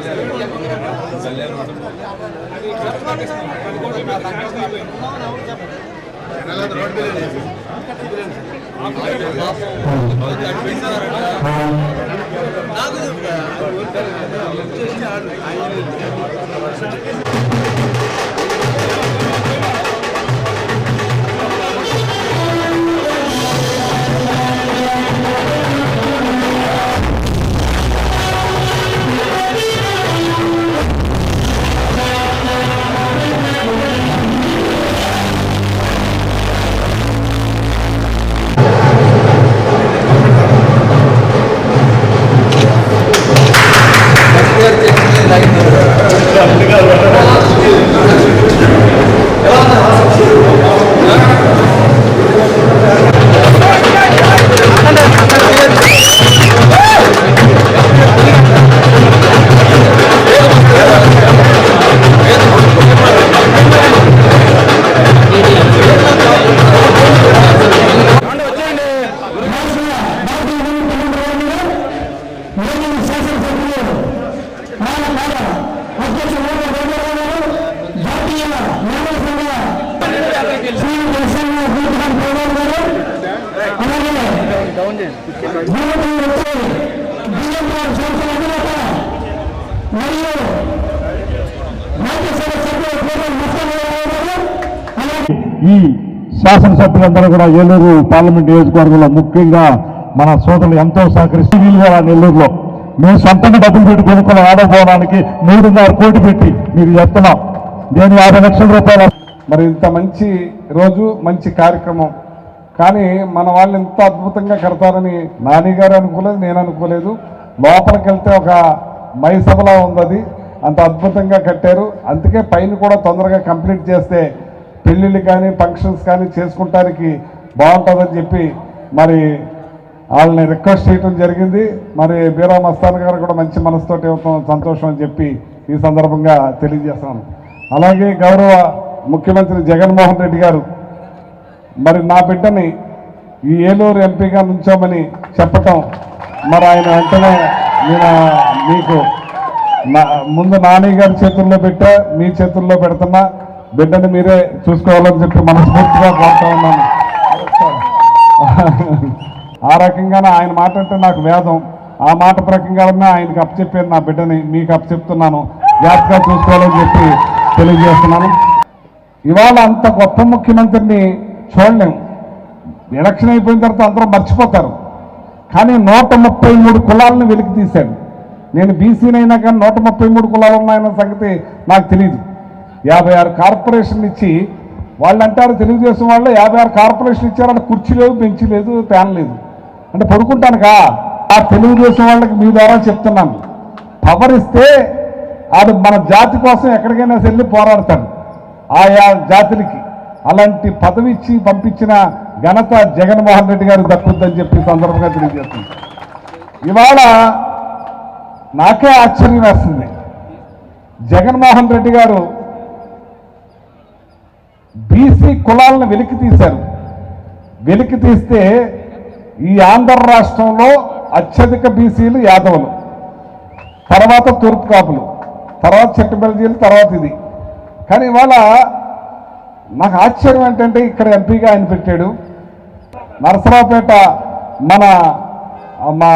ఈ శాసనసభ్యులందరూ కూడా ఏలూరు పార్లమెంట్ నియోజకవర్గంలో ముఖ్యంగా మన సోదరులు ఎంతో సహకరిస్తూ వీలుగా నెల్లూరులో మేము సొంతంగా డబ్బులు పెట్టి కొనుక్కున్న ఆడపోవడానికి 3.5 కోట్లు పెట్టి మీకు చెప్తున్నాం. నేను 50 లక్షల రూపాయలు. మరి ఇంత మంచి రోజు మంచి కార్యక్రమం, కానీ మన వాళ్ళు ఇంత అద్భుతంగా కడతారని నాని గారు అనుకోలేదు, నేను అనుకోలేదు. లోపలికి వెళ్తే ఒక మైసభలా ఉంది, అది అంత అద్భుతంగా కట్టారు. అందుకే పైన కూడా తొందరగా కంప్లీట్ చేస్తే పెళ్ళిళ్ళు కానీ ఫంక్షన్స్ కానీ చేసుకుంటానికి బాగుంటుందని చెప్పి మరి వాళ్ళని రిక్వెస్ట్ చేయడం జరిగింది. మరి బీరా మస్తాన్ గారు కూడా మంచి మనసుతోటి ఇవ్వటం సంతోషం అని చెప్పి ఈ సందర్భంగా తెలియజేస్తున్నాను. అలాగే గౌరవ ముఖ్యమంత్రి జగన్మోహన్ రెడ్డి గారు మరి నా బిడ్డని ఈ ఏలూరు ఎంపీగా నుంచోమని చెప్పటం, మరి ఆయన వెంటనే నేను మీకు ముందు నాని గారి చేతుల్లో పెట్టా, మీ చేతుల్లో పెడుతున్నా, బిడ్డని మీరే చూసుకోవాలని చెప్పి మనస్ఫూర్తిగా కోరుతా ఉన్నాను. ఆ రకంగానే ఆయన మాట అంటే నాకు వేదం, ఆ మాట ప్రకంగానే ఆయనకి అప్పచెప్పాను. నా బిడ్డని మీకు అప్పచెప్తున్నాను, జాగ్రత్తగా చూసుకోవాలని చెప్పి తెలియజేస్తున్నాను. ఇవాళ అంత గొప్ప ముఖ్యమంత్రిని చూడలేము. ఎలక్షన్ అయిపోయిన తర్వాత అందరూ మర్చిపోతారు, కానీ 133 కులాలను వెలికి తీశాడు. నేను బీసీనైనా కానీ 133 కులాలు ఉన్నాయన్న సంగతి నాకు తెలియదు. 56 కార్పొరేషన్లు ఇచ్చి వాళ్ళు అంటారు తెలుగుదేశం వాళ్ళు 56 కార్పొరేషన్లు ఇచ్చారంటే కుర్చీ లేదు, బెంచ్ లేదు, ఫ్యాన్ లేదు అంటే పడుకుంటానుకా. ఆ తెలుగుదేశం వాళ్ళకి మీ ద్వారా చెప్తున్నాను, పవర్ ఇస్తే అది మన జాతి కోసం ఎక్కడికైనా వెళ్ళి పోరాడతాడు. ఆయా జాతులకి అలాంటి పదవి ఇచ్చి పంపించిన ఘనత జగన్మోహన్ రెడ్డి గారికి దక్కుద్దని చెప్పి సందర్భంగా తెలియజేస్తుంది. ఇవాళ నాకే ఆశ్చర్యం వేస్తుంది, జగన్మోహన్ రెడ్డి గారు బీసీ కులాలను వెలికి తీశారు. వెలికి తీస్తే ఈ ఆంధ్ర రాష్ట్రంలో అత్యధిక బీసీలు యాదవులు, తర్వాత తూర్పు కాపులు, తర్వాత చెట్టుబెల్జీలు, తర్వాత ఇది. కానీ ఇవాళ నాకు ఆశ్చర్యం ఏంటంటే ఇక్కడ ఎంపీగా ఆయన పెట్టాడు. నరసరావుపేట మా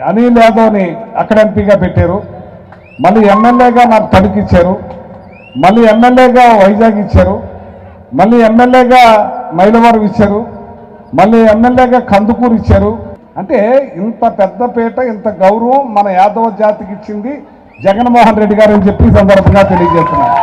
అనిల్ యాదవ్ని అక్కడ ఎంపీగా పెట్టారు. మళ్ళీ ఎమ్మెల్యేగా నాకు తణుకిచ్చారు, మళ్ళీ ఎమ్మెల్యేగా వైజాగ్ ఇచ్చారు, మళ్ళీ ఎమ్మెల్యేగా మైలవరం ఇచ్చారు, మళ్ళీ ఎమ్మెల్యేగా కందుకూరు ఇచ్చారు. అంటే ఇంత పెద్దపేట, ఇంత గౌరవం మన యాదవ జాతికి ఇచ్చింది జగన్మోహన్ రెడ్డి గారు అని చెప్పి సందర్భంగా తెలియజేస్తున్నాను.